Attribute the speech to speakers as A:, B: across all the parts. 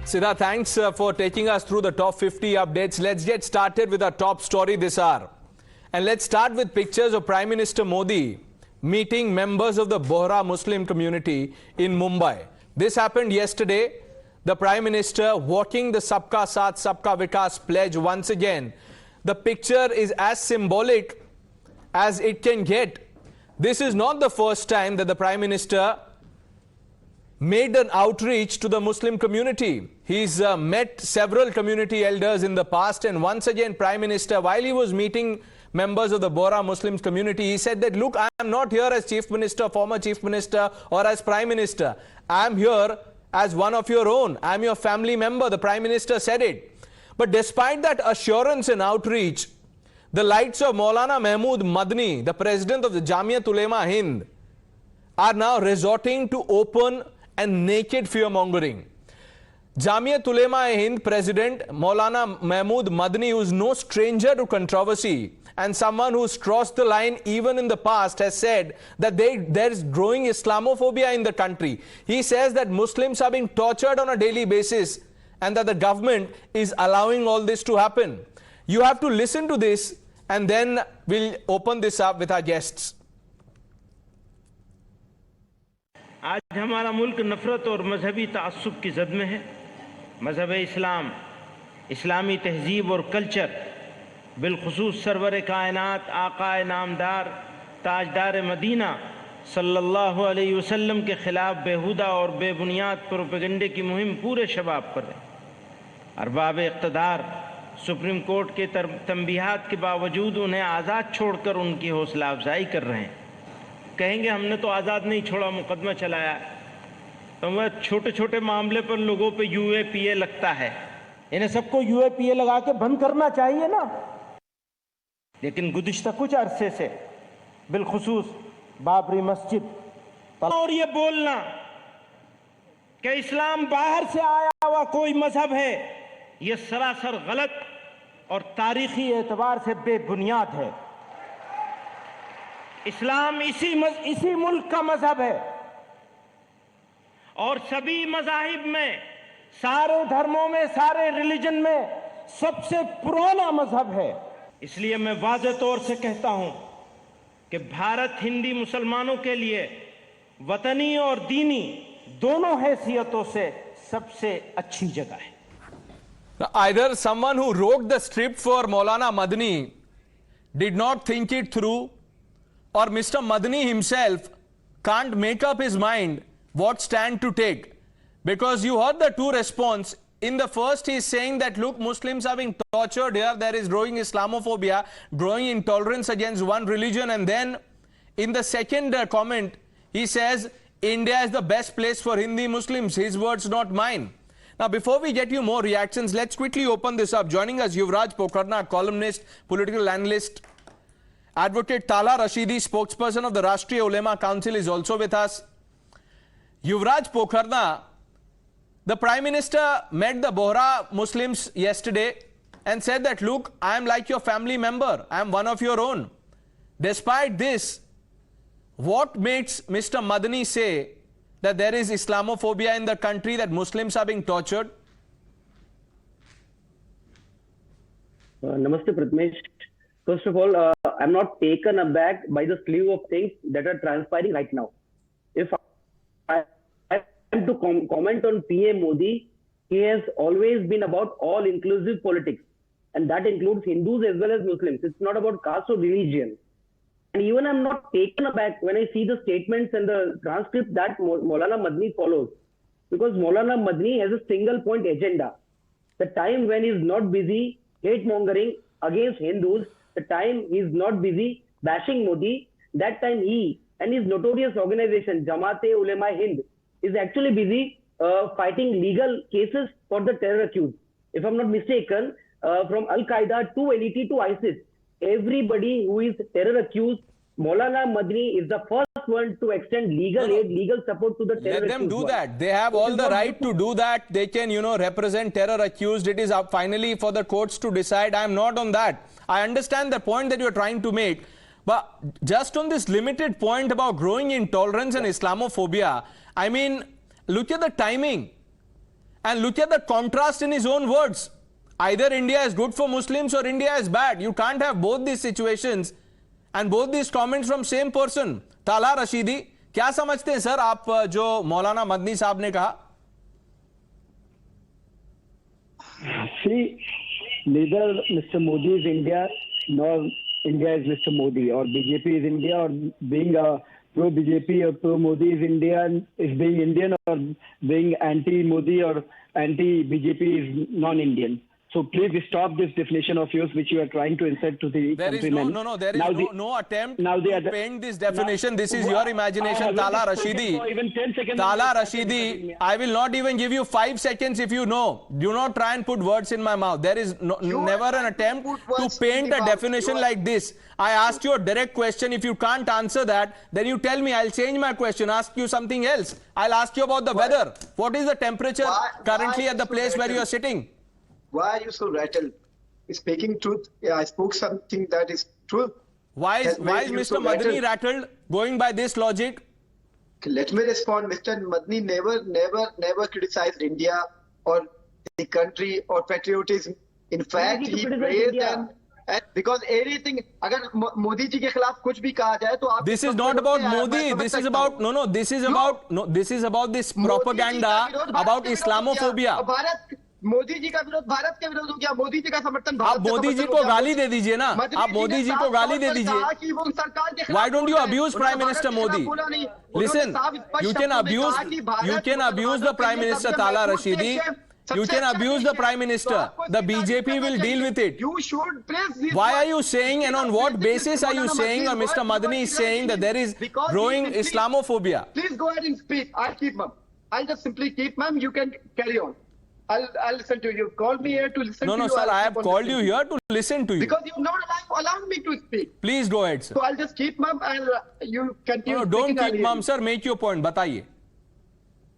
A: Siddha, thanks for taking us through the top 50 updates. Let's get started with our top story this hour. And let's start with pictures of Prime Minister Modi meeting members of the Bohra Muslim community in Mumbai. This happened yesterday. The Prime Minister walking the Sabka Saath Sabka Vikas pledge once again. The picture is as symbolic as it can get. This is not the first time that the Prime Minister made an outreach to the Muslim community. He's met several community elders in the past, and once again Prime Minister, while he was meeting members of the Bohra Muslim community, he said that, look, I am not here as Chief Minister, former Chief Minister, or as Prime Minister. I am here as one of your own. I am your family member. The Prime Minister said it. But despite that assurance and outreach, the likes of Maulana Mahmood Madni, the President of the Jamiat Ulema Hind, are now resorting to open and naked fear-mongering. Jamiat Ulema Hind President Maulana Mahmood Madni, who is no stranger to controversy and someone who's crossed the line even in the past, has said that there is growing Islamophobia in the country. He says that Muslims are being tortured on a daily basis and that the government is allowing all this to happen. You have to listen to this, and then we'll open this up with our guests.
B: आज हमारा मुल्क नफरत और मजहबी तासुब की जद में है। मजहब इस्लाम, इस्लामी तहजीब और कल्चर, बिलखुसूस सरवर कायनात आकाए नामदार ताजदार मदीना सल्लल्लाहु अलैहि वसल्लम के ख़िलाफ़ बेहुदा और बेबुनियाद प्रोपेगेंडे की मुहिम पूरे शबाब पर है। अरबाब इक़्तिदार सुप्रीम कोर्ट के तंबीहात के बावजूद उन्हें आज़ाद छोड़कर उनकी हौसला अफजाई कर रहे हैं। कहेंगे हमने तो आज़ाद नहीं छोड़ा, मुकदमा चलाया। तो वह छोटे छोटे मामले पर लोगों पे यूएपीए लगता है। इन्हें सबको यूएपीए लगा के बंद करना चाहिए ना। लेकिन गुज़िश्ता कुछ अरसे से बिलखुसूस बाबरी मस्जिद और ये बोलना कि इस्लाम बाहर से आया हुआ कोई मजहब है, ये सरासर गलत और तारीखी एतबार से बेबुनियाद है। इस्लाम इसी मुल्क का मजहब है और सभी मजाहिब में, सारे धर्मों में, सारे रिलीजन में सबसे पुराना मजहब है। इसलिए मैं वाज़े तौर से कहता हूं कि भारत हिंदी मुसलमानों के लिए वतनी और दीनी दोनों हैसियतों से सबसे अच्छी जगह है।
A: Either someone who wrote the script for Maulana Madni did not think it through, or Mr. Madni himself can't make up his mind what stand to take. Because you heard the two response. In the first, he is saying that, look, Muslims are being tortured here. There is growing Islamophobia, growing intolerance against one religion. And then in the second comment, he says, India is the best place for Hindi Muslims. His words, not mine. Now, before we get you more reactions, let's quickly open this up. Joining us, Yuvraj Pokharna, columnist, political analyst. Advocate Tala Rashidi, spokesperson of the Rashtriya Ulema Council, is also with us. Yuvraj Pokharna, the Prime Minister met the Bohra Muslims yesterday and said that, look, I am like your family member. I am one of your own. Despite this, what makes Mr. Madni say that there is Islamophobia in the country, that Muslims are being tortured?
C: Namaste, Pratmesh. First of all, I'm not taken aback by the slew of things that are transpiring right now. If I am to comment on PM Modi, he has always been about all-inclusive politics, and that includes Hindus as well as Muslims. It's not about caste or religion. And even I'm not taken aback when I see the statements and the transcript that Maulana Madni follows, because Maulana Madni has a single point agenda. The time when he is not busy hate-mongering against Hindus, the time he is not busy bashing Modi, that time he and his notorious organization, Jamaat-e Ulema Hind, is actually busy fighting legal cases for the terror accused. If I'm not mistaken, from Al-Qaeda to LET to ISIS, everybody who is terror accused, Maulana Madni is the first one to extend legal aid, legal support to the terror accused.
A: Let them do that. They have all the right to do that. They can, represent terror accused. It is up finally for the courts to decide. I am not on that. I understand the point that you are trying to make. But just on this limited point about growing intolerance and Islamophobia, I mean, look at the timing. And look at the contrast in his own words. Either India is good for Muslims or India is bad. You can't have both these situations and both these comments from same person. Tala Rashidi, क्या समझते हैं sir आप जो मौलाना मदनी साहब ने कहा?
C: See, neither Mr. Modi is India nor India is Mr. Modi, or BJP is India, or being a pro BJP or pro Modi is India is being Indian, or being anti Modi or anti BJP is non-Indian. So please stop this definition of yours which you are trying to insert to the
A: There is
C: countrymen.
A: there is no attempt
C: now the
A: to
C: other-
A: paint this definition. This is your imagination, Tala Rashidi.
C: Even 10 seconds.
A: Tala Rashidi, I will not even give you 5 seconds if you know. Do not try and put words in my mouth. There is never an attempt to paint a definition like this. I asked you a direct question. If you can't answer that, then you tell me. I'll change my question, ask you something else. I'll ask you about the weather. What is the temperature currently at the place where you are sitting?
D: Why are you so rattled? Speaking truth, I spoke something that is true.
A: Why is
D: you
A: Mr.
D: so
A: Madani rattled going by this logic?
D: Let me respond. Mr. Madni never criticized India or the country or patriotism. In fact, he praised and because everything, अगर मोदी जी के खिलाफ कुछ भी कहा जाए तो आप
A: This is not about Modi. This is about This is about this propaganda about Islamophobia.
D: Bharat Modi ji का विरोध भारत के विरोध हो गया, मोदी जी का समर्थन
A: आप मोदी जी को गाली दे दीजिए ना, आप मोदी जी को गाली दे दीजिए. Why don't you abuse Prime Minister Modi? Listen, you can abuse the Prime Minister, Tala Rashidi. You can abuse the Prime Minister. The BJP will deal with it.
D: You should praise this.
A: Why are you saying, and on what basis are you saying, or Mr. Madani is saying that there is growing Islamophobia?
D: Please go ahead and speak. I'll keep mum. I'll just simply keep mum. You can carry on. I'll listen to you. Call me here to listen to you.
A: No, sir, I have called you here to listen to you.
D: Because you're not allowing me to speak.
A: Please go ahead, sir.
D: So I'll just keep mum and you continue.
A: No, don't keep mum, sir. Make your point. बताइए.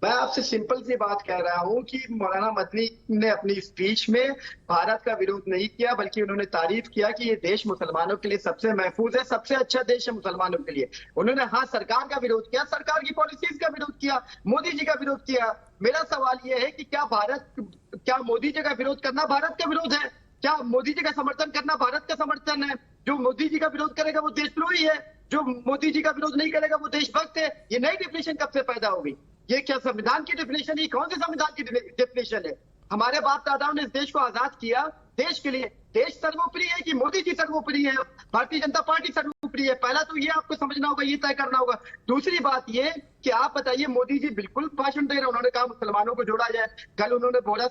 D: मैं आपसे simple सी बात कह रहा हूं कि मौलाना मदनी ने अपनी स्पीच में भारत का विरोध नहीं किया, बल्कि उन्होंने तारीफ किया कि ये देश मुसलमानों के लिए सबसे महफूज है, सबसे अच्छा देश है मुसलमानों के लिए. उन्होंने हाँ सरकार का विरोध किया, सरकार की पॉलिसीज का विरोध किया, मोदी जी का विरोध किया. मेरा सवाल ये है कि क्या मोदी जी का विरोध करना भारत का विरोध है? क्या मोदी जी का समर्थन करना भारत का समर्थन है? जो मोदी जी का विरोध करेगा वो देशद्रोही है, जो मोदी जी का विरोध नहीं करेगा वो देशभक्त है. ये नई डिफिनेशन कब से पैदा हो गई? ये क्या संविधान की डिफिनेशन है? कौन सी संविधान की डिफिनेशन है? हमारे बाप दादाओं ने इस देश को आजाद किया देश के लिए. देश सर्वोपरि है कि मोदी जी सर्वोपरि है, भारतीय जनता पार्टी सर्वोपरि है? पहला तो ये आपको समझना होगा, ये तय करना होगा. दूसरी बात ये कि आप बताइए, मोदी जी बिल्कुल भाषण दे रहे हैं. उन्होंने कहा मुसलमानों को जोड़ा जाए. कल उन्होंने बोरा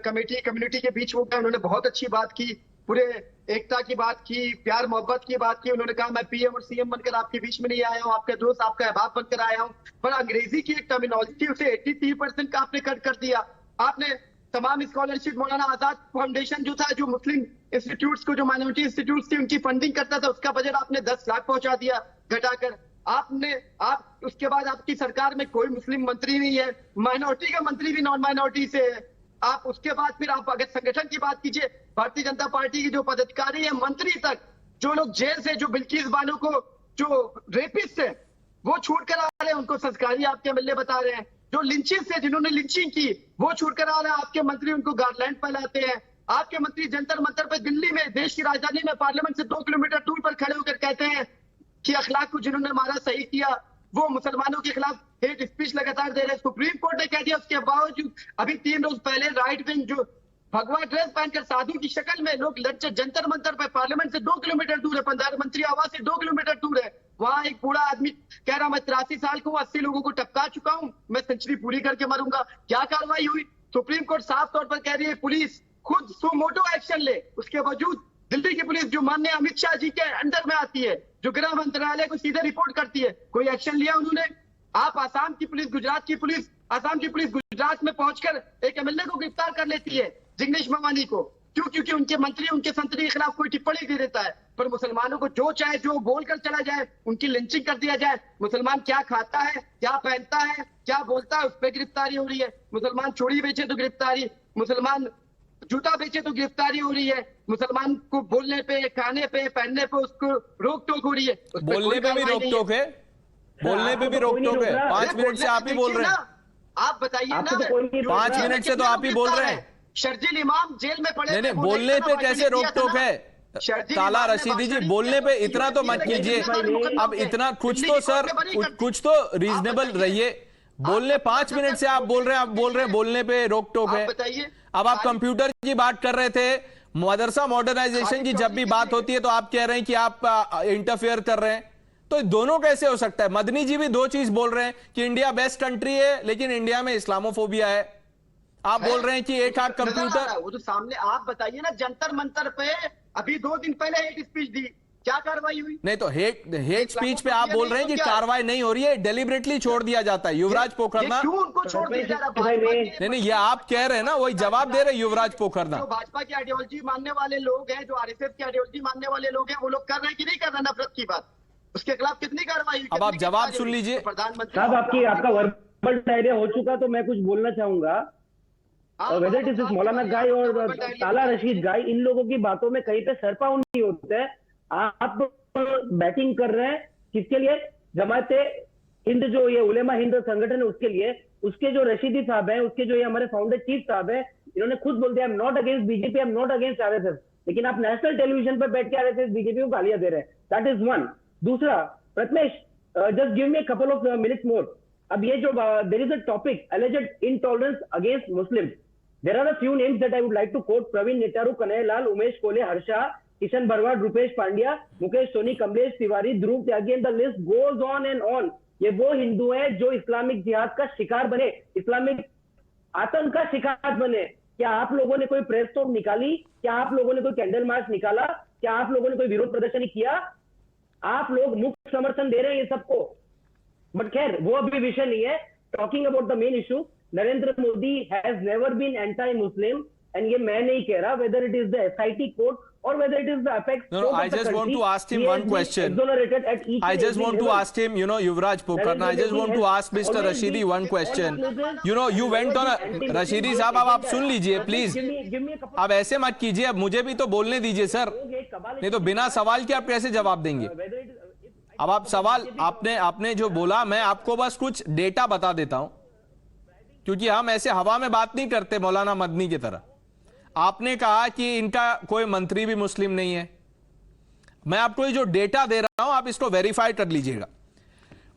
D: कम्युनिटी के बीच वो गए, उन्होंने बहुत अच्छी बात की, पूरे एकता की बात की, प्यार मोहब्बत की बात की. उन्होंने कहा मैं पीएम और सीएम बनकर आपके बीच में नहीं आया हूं, आपके दोस्त आपका अहबाब बनकर आया हूं. पर अंग्रेजी की एक टर्मिनोलॉजी उसे 83% का आपने कट कर दिया. आपने तमाम स्कॉलरशिप मौलाना आजाद फाउंडेशन जो था, जो मुस्लिम इंस्टीट्यूट्स को, जो माइनॉरिटी इंस्टीट्यूट्स थी उनकी फंडिंग करता था, उसका बजट आपने 10 लाख पहुंचा दिया घटाकर. आप उसके बाद आपकी सरकार में कोई मुस्लिम मंत्री नहीं है, माइनॉरिटी का मंत्री भी नॉन माइनॉरिटी से है. आप उसके बाद फिर आप अगर संगठन की बात कीजिए, भारतीय जनता पार्टी के जो पदाधिकारी है, मंत्री तक, जो लोग जेल से, जो बिल्किस बानो को, जो रेपिस्ट है वो छूट कर आ रहे हैं, उनको संस्कारी आपके एमएलए बता रहे हैं. जो लिंचिंग से, जिन्होंने लिंचिंग की वो छूट कर आ रहे हैं, आपके मंत्री उनको गार्लैंड फैलाते हैं. आपके मंत्री जंतर मंतर पर दिल्ली में, देश की राजधानी में, पार्लियामेंट से 2 किलोमीटर दूर पर खड़े होकर कहते हैं कि अखलाक को जिन्होंने मारा सही किया. वो मुसलमानों के खिलाफ हेट स्पीच लगातार दे रहे हैं. सुप्रीम कोर्ट ने कह दिया. उसके बावजूद अभी 3 रोज पहले राइट विंग जो भगवा ड्रेस पहनकर साधु की शक्ल में लोग जंतर मंतर पर, पार्लियामेंट से 2 किलोमीटर दूर है, प्रधानमंत्री आवास से 2 किलोमीटर दूर है, वहां एक बूढ़ा आदमी कह रहा मैं 83 साल का हूं, 80 लोगों को टपका चुका हूं, मैं सेंचुरी पूरी करके मरूंगा. क्या कार्रवाई हुई? सुप्रीम कोर्ट साफ तौर पर कह रही है पुलिस खुद सुमोटो एक्शन ले. उसके बावजूद दिल्ली की पुलिस जो माननीय अमित शाह जी के अंडर में आती है, जो गृह मंत्रालय को सीधे रिपोर्ट करती है, कोई एक्शन लिया उन्होंने? आप आसाम की पुलिस, गुजरात की पुलिस, आसाम की पुलिस गुजरात में पहुंचकर एक एमएलए को गिरफ्तार कर लेती है, जिग्नेश मेवानी को. क्यों? क्योंकि उनके मंत्री, उनके संतरी के खिलाफ कोई टिप्पणी दे देता है. पर मुसलमानों को जो चाहे जो बोलकर चला जाए, उनकी लिंचिंग कर दिया जाए. मुसलमान क्या खाता है, क्या पहनता है, क्या बोलता है, उस पर गिरफ्तारी हो रही है. मुसलमान चूड़ी बेचे तो गिरफ्तारी, मुसलमान जूता बेचे तो गिरफ्तारी हो रही है, मुसलमान को बोलने पे, खाने पे, पहनने पे उसको रोक टोक हो रही है.
A: बोलने पे भी रोक टोक है, बोलने पे भी रोक टोक है. 5 मिनट से आप ही बोल रहे हैं.
D: आप बताइए ना।
C: आपसे तो कोई नहीं
A: 5 मिनट से तो आप ही बोल रहे हैं।
D: शर्जील इमाम जेल में पड़े
A: नहीं,
D: थे, वो
A: बोलने
D: नहीं
A: पे
D: था,
A: कैसे रोक टोक है?
D: शर्जील
A: ताला
D: इमाम ने
A: रशीदी जी,
D: भाषण
A: बोलने
D: दिया,
A: पे इतना तो मत
D: दिल्ली
A: कीजिए।
D: के मुकदमे
A: अब
D: हो गए।
A: इतना कुछ
D: दिल्ली
A: तो
D: की कोर्ट
A: सर
D: में बरी कर दी।
A: कुछ तो रीजनेबल
D: बताइए।
A: रहिए। बोलने 5 मिनट से आप बोल रहे हैं बोलने पे रोक टोक
D: आप
A: है।
D: बताइए।
A: अब आप कंप्यूटर की बात कर रहे थे, मदरसा मॉडर्नाइजेशन की जब भी बात होती है तो आप कह रहे हैं कि आप इंटरफेयर कर रहे हैं। तो दोनों कैसे हो सकता है? मदनी जी भी दो चीज बोल रहे हैं कि इंडिया बेस्ट कंट्री है लेकिन इंडिया में इस्लामोफोबिया है। आप बोल रहे हैं कि एक हाथ
D: नजर आ रहा
A: कंप्यूटर।
D: है, वो तो सामने। आप बताइए ना, जंतर मंतर पे अभी 2 दिन पहले हेट स्पीच दी, क्या कार्रवाई हुई?
A: नहीं तो हेट स्पीच पे आप बोल रहे हैं कि कार्रवाई नहीं हो रही है, डेलिबरेटली छोड़ दिया जाता है। युवराज पोखरना,
D: क्यों उनको छोड़ दिया जा रहा?
C: भाई,
D: भाजपा
C: मैं-
D: के
A: नहीं ये आप कह रहे हैं ना, वही जवाब दे रहे हैं युवराज पोखरना।
D: जो भाजपा की आइडियोलॉजी मानने वाले लोग हैं, जो आरएसएस की आइडियोलॉजी मानने वाले लोग हैं, वो लोग कर रहे हैं कि नहीं कर रहे नफरत की बात? उसके खिलाफ कितनी कार्रवाई हुई?
A: अब आप
D: कितनी
A: जवाब
D: गिरफ्तारी
A: सुन
D: हुई?
A: लीजिए।
D: तो प्रधानमंत्री
C: साहब, आपका वर्बल डायरिया हो चुका, तो मैं कुछ बोलना चाहूंगा। और वेदर इट इज मौलाना गाय और ताला रशीद गाय, इन लोगों की बातों में कहीं पे सरपाउन नहीं होता है। आप बैटिंग कर रहे हैं किसके लिए? जमाते हिंद, जो ये उलेमा हिंद संगठन है, उसके लिए। उसके जो रशीदी साहब हैं, उसके जो ये हमारे फाउंडर चीफ साहब हैं, इन्होंने खुद बोल दिया, I am not against BJP, I am not against RSS. लेकिन आप नेशनल टेलीविजन पर बैठ के आरएसएस बीजेपी को गालियां दे रहे हैं। That is one. दूसरा, Prathamesh, just give me couple of minutes more. अब ये जो there is a topic, alleged intolerance against Muslim, there are a few names that I would like to quote: Praveen Netaru, Kanayalal, Umesh Kole, Harsha, Kishan Barwad, Rupesh Pandya, Mukesh Soni, Kamlesh Tiwari, Dhruv Tyagi, and the list goes on and on. ये वो हिंदू हैं जो Islamic जिहाद का शिकार बने, Islamic आतंक का शिकार बने। क्या आप लोगों ने कोई प्रेस टॉक निकाली? क्या आप लोगों ने कोई कैंडल मार्च निकाला? क्या आप लोगों ने कोई विरोध प्रदर्शन किया? आप लोग मुक्त समर्थन दे रहे हैं ये सबको। बट खैर, वो अभी विषय नहीं है। Talking about the main issue, Narendra Modi has never been anti Muslim, and ये मैं नहीं कह रहा, whether it is the SIT court और whether it is the apex
A: No,
C: court
A: I
C: of the
A: just want
C: country,
A: to ask him
C: he
A: one
C: has been
A: question.
C: exonerated at each
A: I
C: and
A: just
C: every
A: want to
C: level.
A: ask him, Yuvraj Pokarna, I just want to ask Mr. Rashidi one question. You went on a Rashidi साहब, अब आप सुन लीजिए please. अब ऐसे मत कीजिए, अब मुझे भी तो बोलने दीजिए सर, नहीं तो बिना सवाल के आप कैसे जवाब देंगे? अब आप सवाल, आपने जो बोला, मैं आपको बस कुछ डेटा बता देता हूं, क्योंकि हम ऐसे हवा में बात नहीं करते मौलाना मदनी की तरह। आपने कहा कि इनका कोई मंत्री भी मुस्लिम नहीं है। मैं आपको ये जो डेटा दे रहा हूं, आप इसको वेरीफाई कर लीजिएगा।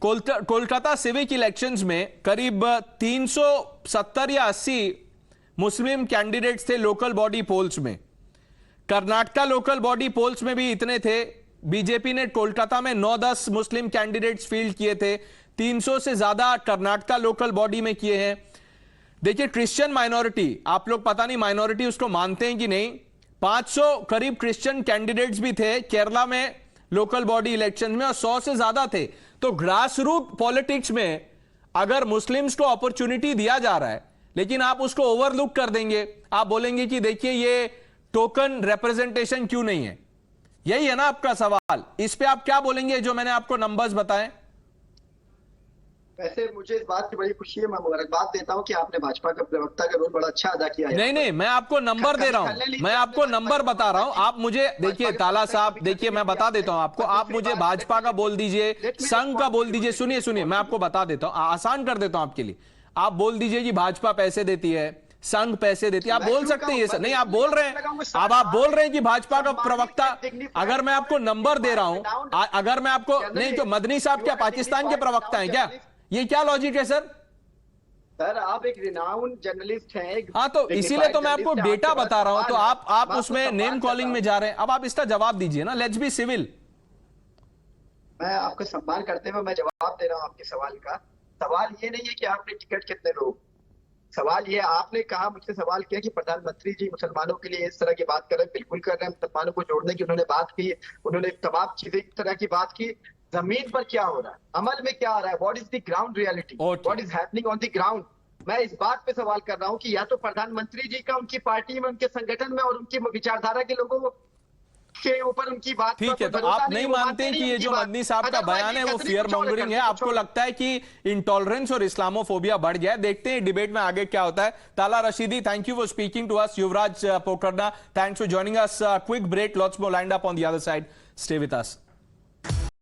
A: कोलकाता सिविक इलेक्शंस में करीब 370 या 80 मुस्लिम कैंडिडेट्स थे लोकल बॉडी पोल्स में। कर्नाटका लोकल बॉडी पोल्स में भी इतने थे। बीजेपी ने कोलकाता में 9-10 मुस्लिम कैंडिडेट्स फील्ड किए थे। 300 से ज्यादा कर्नाटका लोकल बॉडी में किए हैं। देखिए, क्रिश्चियन माइनॉरिटी, आप लोग पता नहीं माइनॉरिटी उसको मानते हैं कि नहीं, 500 करीब क्रिश्चियन कैंडिडेट्स भी थे केरला में लोकल बॉडी इलेक्शन में, और 100 से ज्यादा थे। तो ग्रास रूट पॉलिटिक्स में अगर मुस्लिम्स को अपॉर्चुनिटी दिया जा रहा है, लेकिन आप उसको ओवरलुक कर देंगे, आप बोलेंगे कि देखिए ये टोकन रिप्रेजेंटेशन क्यों नहीं है। यही है ना आपका सवाल। इस पे आप क्या बोलेंगे जो मैंने आपको नंबर्स बताए?
D: वैसे मुझे इस बात की बड़ी खुशी है, मैं मुबारकबाद देता हूं कि आपने भाजपा का प्रवक्ता का रोल बड़ा अच्छा अदा किया है।
A: नहीं, मैं आपको नंबर दे रहा हूं, मैं आपको नंबर बता रहा हूं। आप मुझे देखिए ताला साहब, देखिए मैं बता देता हूं आपको, आप मुझे भाजपा का बोल दीजिए, संघ का बोल दीजिए। सुनिए, मैं आपको बता देता हूं, आसान कर देता हूं आपके लिए। आप बोल दीजिए कि भाजपा पैसे देती है, संघ पैसे देती है, आप बोल सकते हैं ये सब। नहीं, आप बोल रहे हैं, अब आप बोल रहे हैं कि भाजपा का प्रवक्ता। अगर मैं आपको नंबर दे रहा हूं, अगर मैं आपको नहीं, तो मदनी साहब क्या पाकिस्तान के प्रवक्ता हैं क्या? ये क्या लॉजिक है सर?
D: सर, आप एक रिनाउंड जर्नलिस्ट हैं।
A: हाँ, तो इसीलिए तो मैं आपको डेटा बता रहा हूं, तो आप उसमें नेम कॉलिंग में जा रहे हैं। अब आप इसका जवाब दीजिए ना, लेट्स बी सिविल।
D: मैं आपका सम्मान करते हुए मैं जवाब दे रहा हूं आपके सवाल का। सवाल ये नहीं है कि आपने टिकट कितने लोग, सवाल ये, आपने कहा, मुझसे सवाल किया कि प्रधानमंत्री जी मुसलमानों के लिए इस तरह की बात कर रहे हैं। बिल्कुल कर रहे हैं, मुसलमानों को जोड़ने की उन्होंने बात की, उन्होंने तमाम चीजें इस तरह की बात की। जमीन पर क्या हो रहा है, अमल में क्या आ रहा है, what is the ground reality, what is happening on the ground. मैं इस बात पे सवाल कर रहा हूं कि या तो प्रधानमंत्री जी का उनकी पार्टी में, उनके संगठन में और उनकी विचारधारा के लोगों के ऊपर उनकी बात,
A: ठीक है, तो आप नहीं मानते कि ये जो मदनी साहब का बयान है वो फियर मॉन्गरिंग है? आपको लगता है कि इंटॉलरेंस और इस्लामोफोबिया बढ़ गया है? देखते हैं डिबेट में आगे क्या होता है। Tala Rashidi, thank you for speaking to us. Yuvraj Pokarna, thanks for joining us. Quick break, lots more lined up on the other side. Stay with us.